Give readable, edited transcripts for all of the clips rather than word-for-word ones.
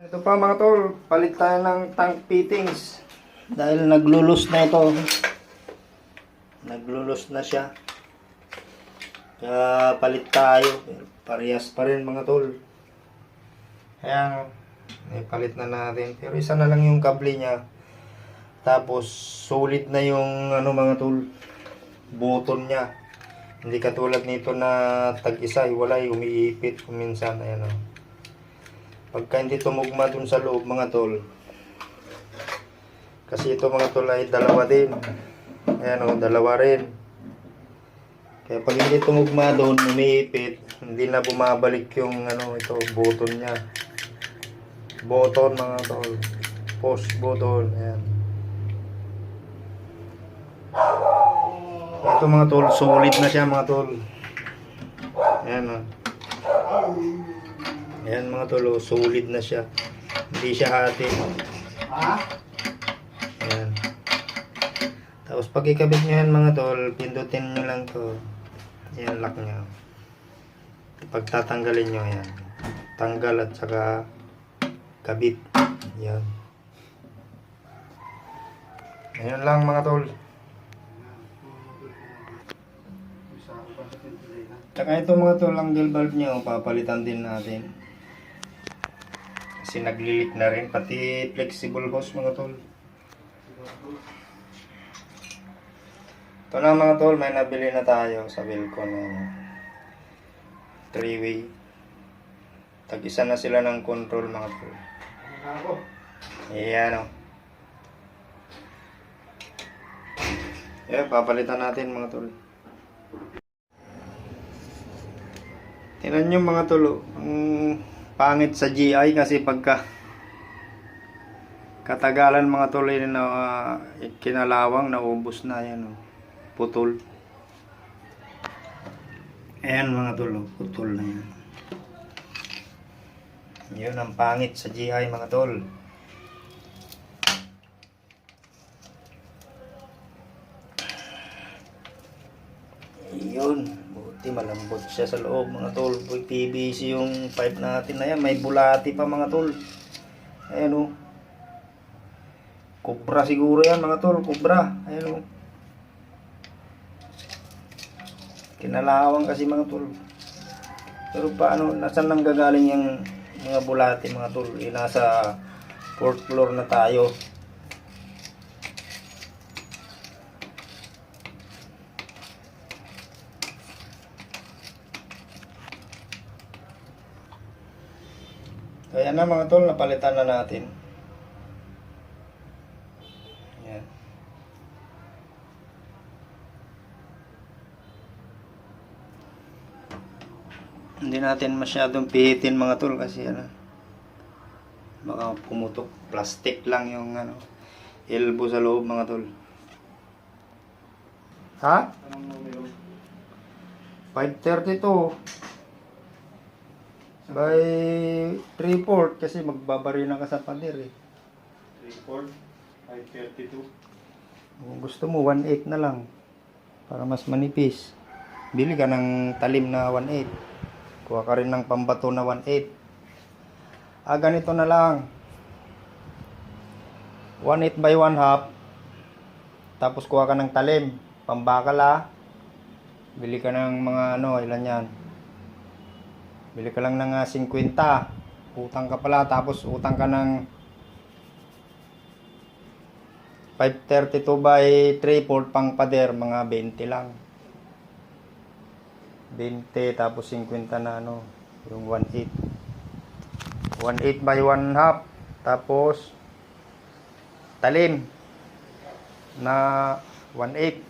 Ito pa mga tol, palit tayo ng tank fittings. Dahil naglulus na ito. Naglulus na siya. Kaya palit tayo. Parehas pa rin mga tol. Ayan. Palit na natin. Pero isa na lang yung kable niya. Tapos solid na yung mga tol, button niya. Hindi katulad nito na tag-isa, hiwalay, umiipit kung minsan. Ayan o. Pagka hindi tumugma dun sa loob mga tol, kasi ito mga tol ay dalawa din. Ayan o, dalawa rin. Kaya pag hindi tumugma dun, umiipit, hindi na bumabalik yung ito, button niya. Button mga tol. Push button. Ayan. Ito mga tol, solid na siya mga tol. Ayan o. Ayan mga tol, solid na siya. Hindi siya hati. Ayan. Tapos pag ikabit nyo yan mga tol, pindutin nyo lang to. Ayan, lock nyo. Pag tatanggalin nyo, ayan. Tanggal at saka kabit. Ayan. Ayan lang mga tol. Tsaka ito mga tol, ang angle valve nyo, papalitan din natin. Kasi naglilik na rin, pati flexible hose mga tol. Ito na mga tol, may nabili na tayo sa Wilcon na 3-way. Tag-isa na sila ng control mga tol. Ayan o. Ayan, papalitan natin mga tol. Tingnan nyo mga tol, ang pangit sa GI kasi pagka katagalan mga tol na kinalawang, naubos na yan, putol. Ayan mga tol, putol na yan. Yun ang pangit sa GI mga tol. Yun, buti malambot siya sa loob mga tol. PVC yung pipe natin na yan, may bulati pa mga tol. Ayan o. Cobra siguro yan mga tol, cobra. Ayan o. Kinalawang kasi mga tol. Pero paano, nasan nang gagaling yung mga bulati mga tol? Nasa 4th floor na tayo. Kaya na mga tol, napalitan na natin. Ayan. Hindi natin masyadong pihitin mga tol kasi baka pumutok. Plastic lang yung elbow sa loob mga tol. Ha? 532 by 3/4 kasi magbabari na ka sa pader 3/4, 532. Kung gusto mo 1/8 na lang para mas manipis. Bili ka ng talim na 1/8. Kuha ka rin ng pambato na 1/8. Ganito na lang. 1/8 by 1/2. Tapos kuha ka ng talim, pambakal. Bili ka ng mga ilan yan. Bili ka lang ng 50. Utang ka pala, tapos utang ka ng 532 by 3/4 pang pader, mga 20 lang. 20 tapos 50 na yung 1/8. 1/8 by 1/2 tapos talim na 1/8.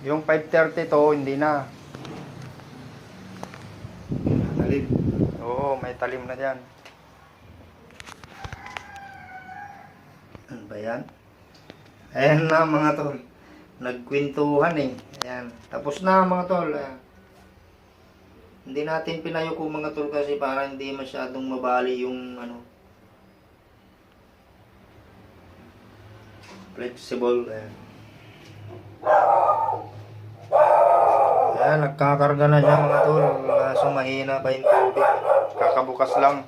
Yung 532 hindi na. Talim. Oo, may talim na dyan. Ano ba yan? Ayan na mga tol. Nagkwentuhan Ayan. Tapos na mga tol. Hindi natin pinayuko mga tol kasi para hindi masyadong mabali yung flexible. Ayan. Ayan, nagkakarga na siya mga tol. Kaso mahina pa yung tubig. Kakabukas lang.